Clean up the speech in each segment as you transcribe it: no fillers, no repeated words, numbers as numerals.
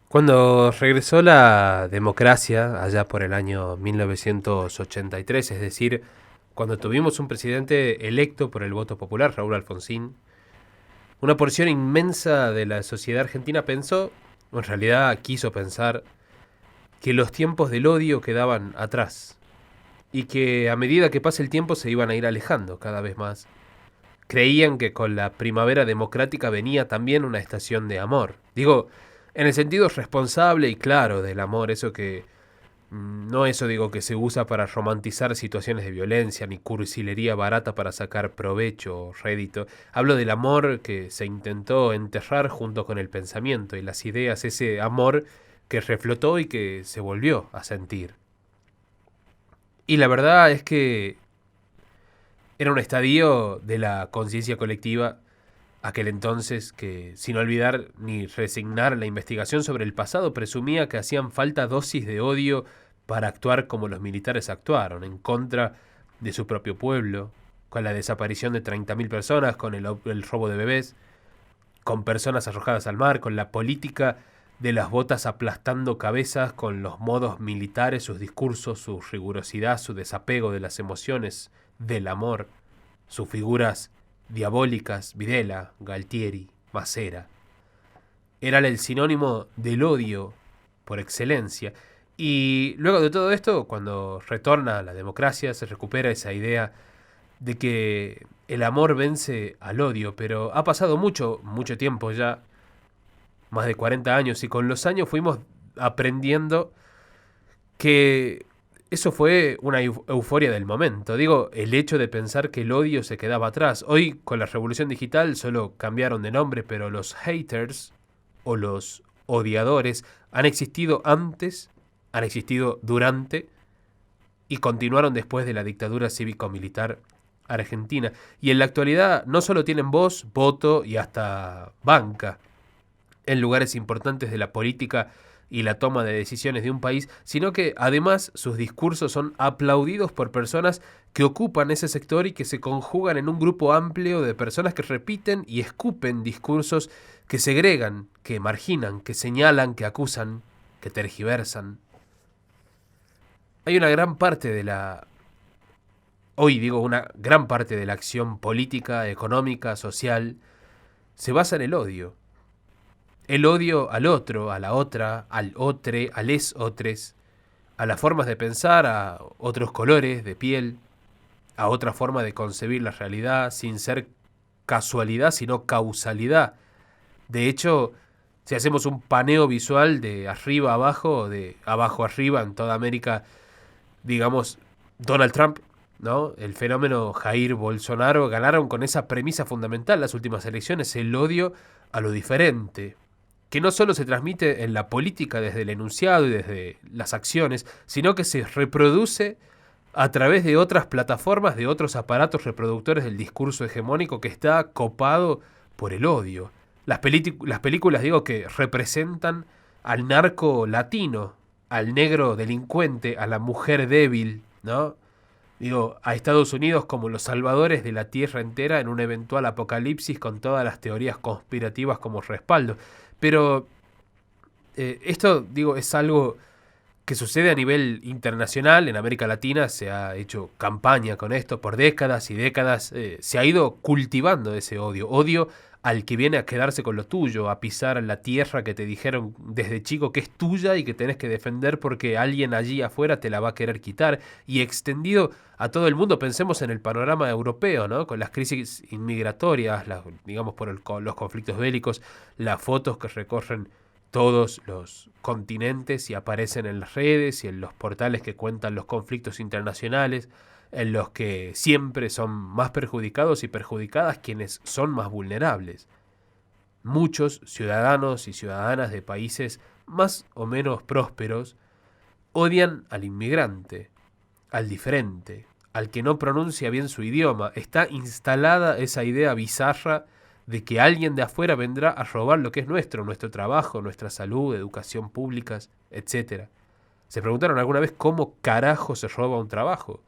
Cuando regresó la democracia, allá por el año 1983, es decir, cuando tuvimos un presidente electo por el voto popular, Raúl Alfonsín, una porción inmensa de la sociedad argentina pensó, o en realidad quiso pensar, que los tiempos del odio quedaban atrás y que a medida que pase el tiempo se iban a ir alejando cada vez más. Creían que con la primavera democrática venía también una estación de amor. Digo, en el sentido responsable y claro del amor, eso que no eso digo que se usa para romantizar situaciones de violencia ni cursilería barata para sacar provecho o rédito. Hablo del amor que se intentó enterrar junto con el pensamiento y las ideas, ese amor que reflotó y que se volvió a sentir. Y la verdad es que era un estadio de la conciencia colectiva aquel entonces que, sin olvidar ni resignar la investigación sobre el pasado, presumía que hacían falta dosis de odio para actuar como los militares actuaron, en contra de su propio pueblo, con la desaparición de 30.000 personas, con el robo de bebés, con personas arrojadas al mar, con la política de las botas aplastando cabezas, con los modos militares, sus discursos, su rigurosidad, su desapego de las emociones, del amor, sus figuras diabólicas, Videla, Galtieri, Macera. Era el sinónimo del odio por excelencia. Y luego de todo esto, cuando retorna la democracia, se recupera esa idea de que el amor vence al odio, pero ha pasado mucho, mucho tiempo ya, más de 40 años, y con los años fuimos aprendiendo que eso fue una euforia del momento. Digo, el hecho de pensar que el odio se quedaba atrás. Hoy, con la revolución digital, solo cambiaron de nombre, pero los haters o los odiadores han existido antes, han existido durante y continuaron después de la dictadura cívico-militar argentina. Y en la actualidad no solo tienen voz, voto y hasta banca en lugares importantes de la política y la toma de decisiones de un país, sino que además sus discursos son aplaudidos por personas que ocupan ese sector y que se conjugan en un grupo amplio de personas que repiten y escupen discursos que segregan, que marginan, que señalan, que acusan, que tergiversan. Hay una gran parte de la hoy digo una gran parte de la acción política, económica, social se basa en el odio. El odio al otro, a la otra, al otre, a les otres, a las formas de pensar, a otros colores de piel, a otra forma de concebir la realidad sin ser casualidad, sino causalidad. De hecho, si hacemos un paneo visual de arriba a abajo, de abajo a arriba en toda América, digamos, Donald Trump, ¿no? El fenómeno Jair Bolsonaro ganaron con esa premisa fundamental las últimas elecciones, el odio a lo diferente, que no solo se transmite en la política desde el enunciado y desde las acciones, sino que se reproduce a través de otras plataformas, de otros aparatos reproductores del discurso hegemónico que está copado por el odio. Las películas, digo, que representan al narco latino, al negro delincuente, a la mujer débil, ¿no? Digo, a Estados Unidos como los salvadores de la tierra entera en un eventual apocalipsis con todas las teorías conspirativas como respaldo. Pero esto, digo, es algo que sucede a nivel internacional. En América Latina se ha hecho campaña con esto por décadas y décadas. Se ha ido cultivando ese odio. Odio al que viene a quedarse con lo tuyo, a pisar la tierra que te dijeron desde chico que es tuya y que tenés que defender porque alguien allí afuera te la va a querer quitar. Y extendido a todo el mundo, pensemos en el panorama europeo, ¿no? Con las crisis inmigratorias, digamos por los conflictos bélicos, las fotos que recorren todos los continentes y aparecen en las redes y en los portales que cuentan los conflictos internacionales, en los que siempre son más perjudicados y perjudicadas quienes son más vulnerables. Muchos ciudadanos y ciudadanas de países más o menos prósperos odian al inmigrante, al diferente, al que no pronuncia bien su idioma. Está instalada esa idea bizarra de que alguien de afuera vendrá a robar lo que es nuestro, nuestro trabajo, nuestra salud, educación públicas, etcétera. ¿Se preguntaron alguna vez cómo carajo se roba un trabajo?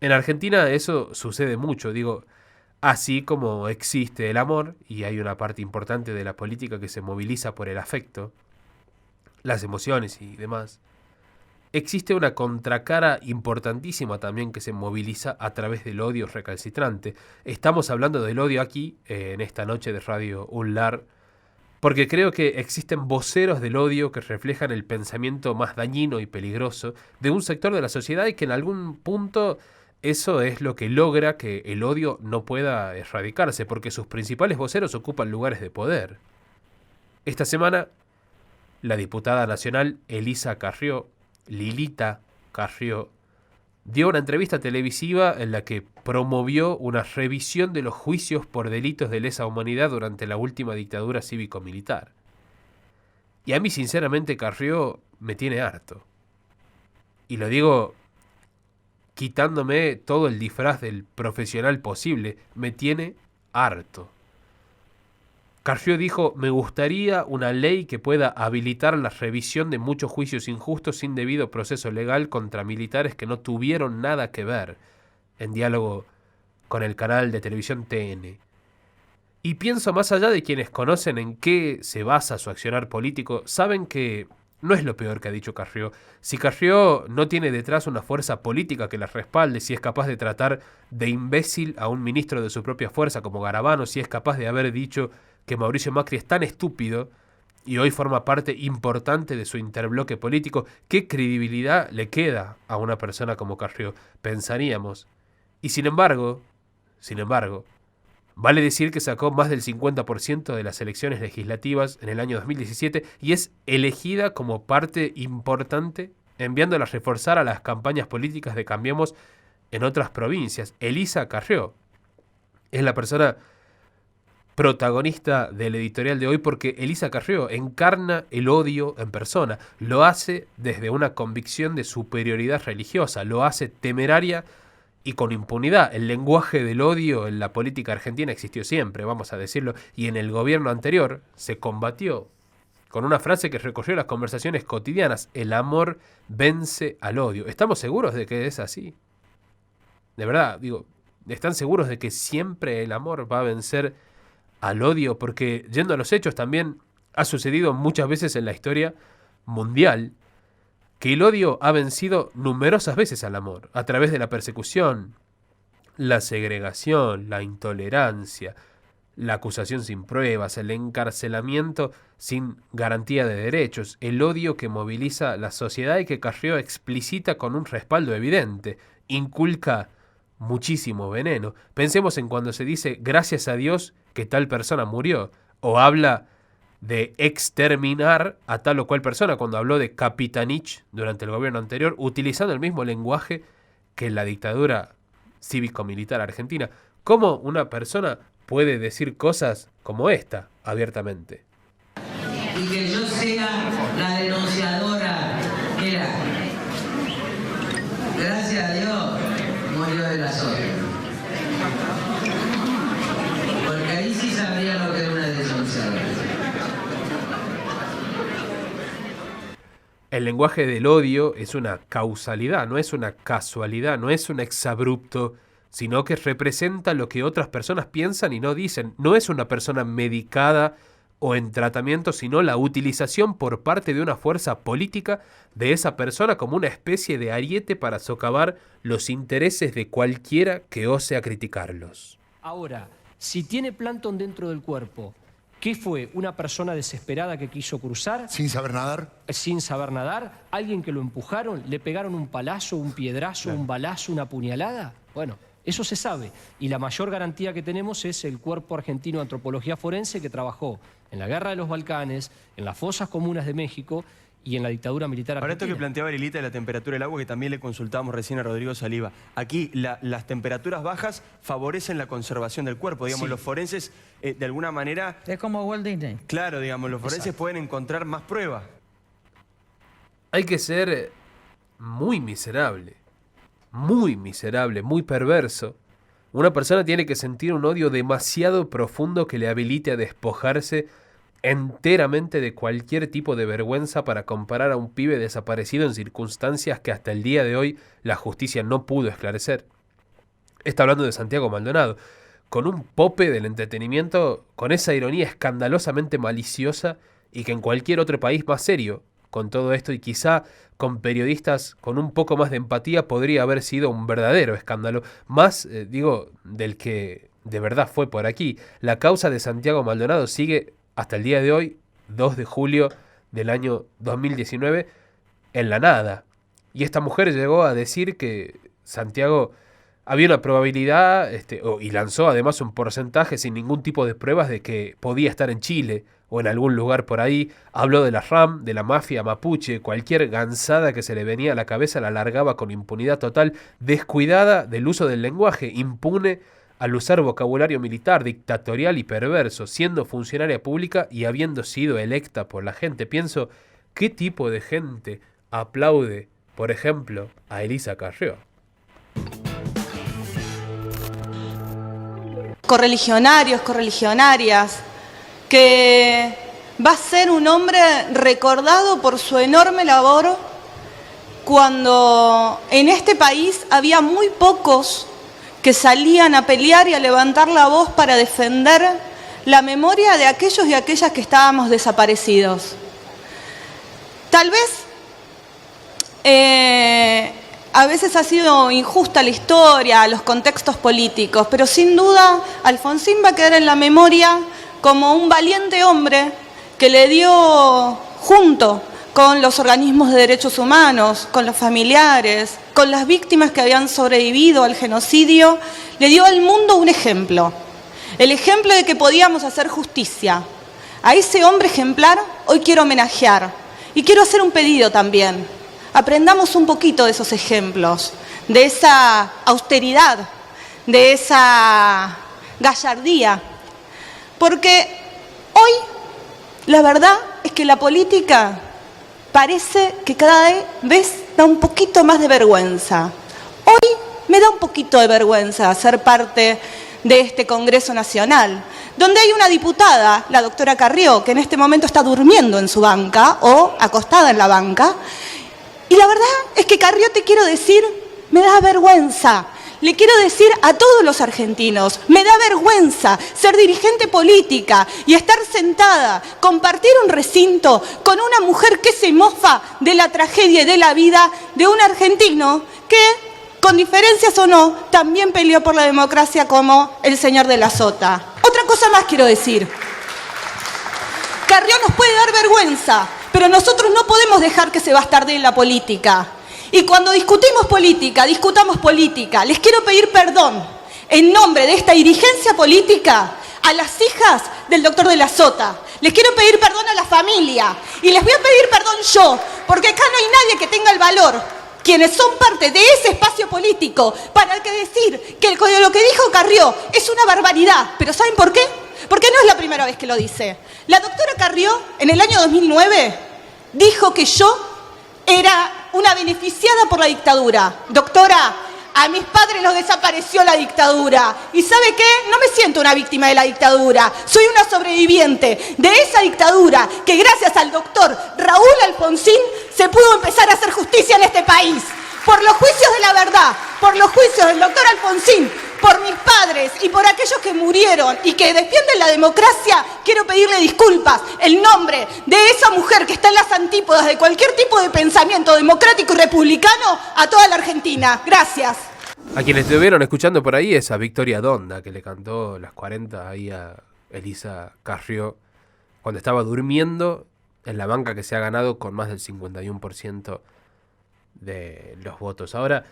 En Argentina eso sucede mucho, digo, Así como existe el amor, y hay una parte importante de la política que se moviliza por el afecto, las emociones y demás, existe una contracara importantísima también que se moviliza a través del odio recalcitrante. Estamos hablando del odio aquí, en esta noche de Radio Unlar, porque creo que existen voceros del odio que reflejan el pensamiento más dañino y peligroso de un sector de la sociedad y que en algún punto eso es lo que logra que el odio no pueda erradicarse, porque sus principales voceros ocupan lugares de poder. Esta semana, la diputada nacional Elisa Carrió, Lilita Carrió, dio una entrevista televisiva en la que promovió una revisión de los juicios por delitos de lesa humanidad durante la última dictadura cívico-militar. Y a mí, sinceramente, Carrió me tiene harto. Y lo digo quitándome todo el disfraz del profesional posible, me tiene harto. Carrió dijo: me gustaría una ley que pueda habilitar la revisión de muchos juicios injustos sin debido proceso legal contra militares que no tuvieron nada que ver, en diálogo con el canal de televisión TN. Y pienso, más allá de quienes conocen en qué se basa su accionar político, saben que no es lo peor que ha dicho Carrió. Si Carrió no tiene detrás una fuerza política que la respalde, si es capaz de tratar de imbécil a un ministro de su propia fuerza como Garabano, si es capaz de haber dicho que Mauricio Macri es tan estúpido y hoy forma parte importante de su interbloque político, ¿qué credibilidad le queda a una persona como Carrió? Pensaríamos. Y sin embargo, vale decir que sacó más del 50% de las elecciones legislativas en el año 2017 y es elegida como parte importante, enviándola a reforzar a las campañas políticas de Cambiemos en otras provincias. Elisa Carrió es la persona protagonista del editorial de hoy, porque Elisa Carrió encarna el odio en persona, lo hace desde una convicción de superioridad religiosa, lo hace temeraria y con impunidad. El lenguaje del odio en la política argentina existió siempre, vamos a decirlo, y en el gobierno anterior se combatió con una frase que recorrió las conversaciones cotidianas: el amor vence al odio. ¿Estamos seguros de que es así? De verdad, digo, ¿están seguros de que siempre el amor va a vencer al odio? Porque, yendo a los hechos, también ha sucedido muchas veces en la historia mundial que el odio ha vencido numerosas veces al amor, a través de la persecución, la segregación, la intolerancia, la acusación sin pruebas, el encarcelamiento sin garantía de derechos, el odio que moviliza la sociedad y que Carrió explicita con un respaldo evidente, inculca muchísimo veneno. Pensemos en cuando se dice gracias a Dios que tal persona murió, o habla de exterminar a tal o cual persona, cuando habló de Capitanich durante el gobierno anterior, utilizando el mismo lenguaje que en la dictadura cívico-militar argentina. ¿Cómo una persona puede decir cosas como esta abiertamente? Y que yo sea la denunciadora, mira, gracias a Dios murió de la soga. Porque ahí sí sabría lo que era una denunciadora. El lenguaje del odio es una causalidad, no es una casualidad, no es un exabrupto, sino que representa lo que otras personas piensan y no dicen. No es una persona medicada o en tratamiento, sino la utilización por parte de una fuerza política de esa persona como una especie de ariete para socavar los intereses de cualquiera que ose a criticarlos. Ahora, si tiene plancton dentro del cuerpo, ¿qué fue? ¿Una persona desesperada que quiso cruzar? ¿Sin saber nadar? Sin saber nadar. ¿Alguien que lo empujaron? ¿Le pegaron un palazo, un piedrazo, un balazo, una puñalada? Bueno, eso se sabe. Y la mayor garantía que tenemos es el Cuerpo Argentino de Antropología Forense, que trabajó en la Guerra de los Balcanes, en las fosas comunes de México y en la dictadura militar argentina. Ahora, esto que planteaba Lilita de la temperatura del agua, que también le consultamos recién a Rodrigo Saliba. Aquí las temperaturas bajas favorecen la conservación del cuerpo. Digamos, sí. Los forenses, de alguna manera... Es como Walt Disney. Claro, digamos, los forenses Exacto. pueden encontrar más pruebas. Hay que ser muy miserable, muy perverso. Una persona tiene que sentir un odio demasiado profundo que le habilite a despojarse enteramente de cualquier tipo de vergüenza para comparar a un pibe desaparecido en circunstancias que hasta el día de hoy la justicia no pudo esclarecer. Está hablando de Santiago Maldonado. con un pope del entretenimiento, con esa ironía escandalosamente maliciosa y que en cualquier otro país más serio, con todo esto y quizá con periodistas con un poco más de empatía, podría haber sido un verdadero escándalo, más, del que de verdad fue por aquí. La causa de Santiago Maldonado sigue hasta el día de hoy, 2 de julio del año 2019, en la nada. Y esta mujer llegó a decir que Santiago había una probabilidad, y lanzó además un porcentaje sin ningún tipo de pruebas de que podía estar en Chile o en algún lugar por ahí. Habló de la RAM, de la mafia mapuche, cualquier gansada que se le venía a la cabeza la largaba con impunidad total, descuidada del uso del lenguaje, impune al usar vocabulario militar, dictatorial y perverso, siendo funcionaria pública y habiendo sido electa por la gente. Pienso, ¿qué tipo de gente aplaude, por ejemplo, a Elisa Carrió? Correligionarios, correligionarias, que va a ser un hombre recordado por su enorme labor cuando en este país había muy pocos que salían a pelear y a levantar la voz para defender la memoria de aquellos y aquellas que estábamos desaparecidos. Tal vez a veces ha sido injusta la historia, los contextos políticos, pero sin duda Alfonsín va a quedar en la memoria como un valiente hombre que le dio, junto con los organismos de derechos humanos, con los familiares, con las víctimas que habían sobrevivido al genocidio, le dio al mundo un ejemplo. El ejemplo de que podíamos hacer justicia. A ese hombre ejemplar hoy quiero homenajear y quiero hacer un pedido también. Aprendamos un poquito de esos ejemplos, de esa austeridad, de esa gallardía. Porque hoy la verdad es que la política parece que cada vez da un poquito más de vergüenza. Hoy me da un poquito de vergüenza ser parte de este Congreso Nacional, donde hay una diputada, la doctora Carrió, que en este momento está durmiendo en su banca o acostada en la banca. Y la verdad es que, Carrió, te quiero decir, me da vergüenza. Le quiero decir a todos los argentinos, me da vergüenza ser dirigente política y estar sentada, compartir un recinto con una mujer que se mofa de la tragedia y de la vida de un argentino que, con diferencias o no, también peleó por la democracia como el señor de la Sota. Otra cosa más quiero decir. Carrió nos puede dar vergüenza, pero nosotros no podemos dejar que se bastardee la política. Y cuando discutimos política, discutamos política. Les quiero pedir perdón en nombre de esta dirigencia política a las hijas del doctor de la Sota. Les quiero pedir perdón a la familia. Y les voy a pedir perdón yo, porque acá no hay nadie que tenga el valor, quienes son parte de ese espacio político, para que decir que lo que dijo Carrió es una barbaridad. ¿Pero saben por qué? Porque no es la primera vez que lo dice. La doctora Carrió, en el año 2009, dijo que yo era una beneficiada por la dictadura. Doctora, a mis padres los desapareció la dictadura. ¿Y sabe qué? No me siento una víctima de la dictadura. Soy una sobreviviente de esa dictadura que gracias al doctor Raúl Alfonsín se pudo empezar a hacer justicia en este país. Por los juicios de la verdad, por los juicios del doctor Alfonsín, por mis padres y por aquellos que murieron y que defienden la democracia, quiero pedirle disculpas en nombre de esa mujer que está en las antípodas de cualquier tipo de pensamiento democrático y republicano a toda la Argentina. Gracias. A quienes estuvieron escuchando por ahí es a Victoria Donda, que le cantó las 40 ahí a Elisa Carrió cuando estaba durmiendo en la banca que se ha ganado con más del 51% de los votos. Ahora,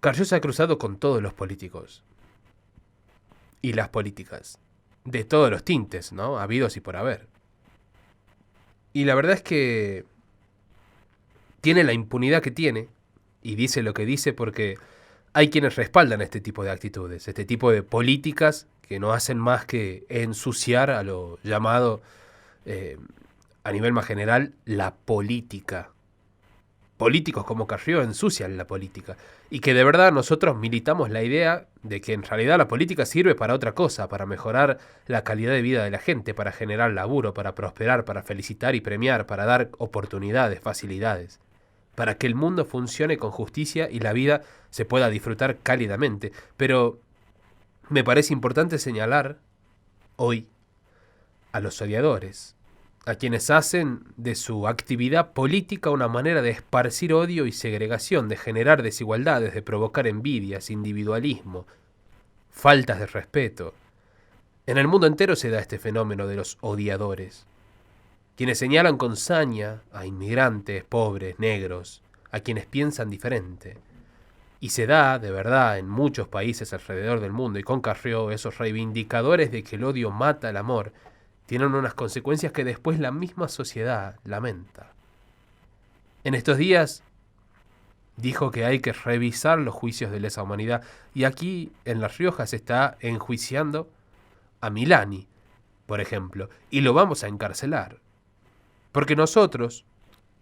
Carrió se ha cruzado con todos los políticos y las políticas, de todos los tintes, ¿no? Habidos y por haber. Y la verdad es que tiene la impunidad que tiene y dice lo que dice porque hay quienes respaldan este tipo de actitudes, este tipo de políticas que no hacen más que ensuciar a lo llamado, a nivel más general, la política. Políticos como Carrió ensucian la política y que de verdad nosotros militamos la idea de que en realidad la política sirve para otra cosa, para mejorar la calidad de vida de la gente, para generar laburo, para prosperar, para felicitar y premiar, para dar oportunidades, facilidades, para que el mundo funcione con justicia y la vida se pueda disfrutar cálidamente. Pero me parece importante señalar hoy a los odiadores, a quienes hacen de su actividad política una manera de esparcir odio y segregación, de generar desigualdades, de provocar envidias, individualismo, faltas de respeto. En el mundo entero se da este fenómeno de los odiadores, quienes señalan con saña a inmigrantes, pobres, negros, a quienes piensan diferente. Y se da, de verdad, en muchos países alrededor del mundo, y con Carrió, esos reivindicadores de que el odio mata el amor, tienen unas consecuencias que después la misma sociedad lamenta. En estos días dijo que hay que revisar los juicios de lesa humanidad, y aquí en La Rioja se está enjuiciando a Milani, por ejemplo, y lo vamos a encarcelar. Porque nosotros,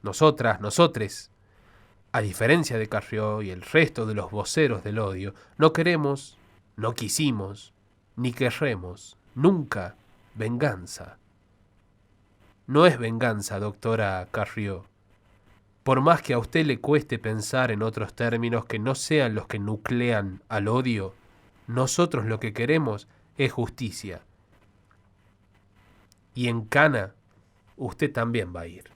nosotras, nosotres, a diferencia de Carrió y el resto de los voceros del odio, no queremos, no quisimos, ni querremos, nunca, venganza. No es venganza, doctora Carrió. Por más que a usted le cueste pensar en otros términos que no sean los que nuclean al odio, nosotros lo que queremos es justicia. Y en cana, usted también va a ir.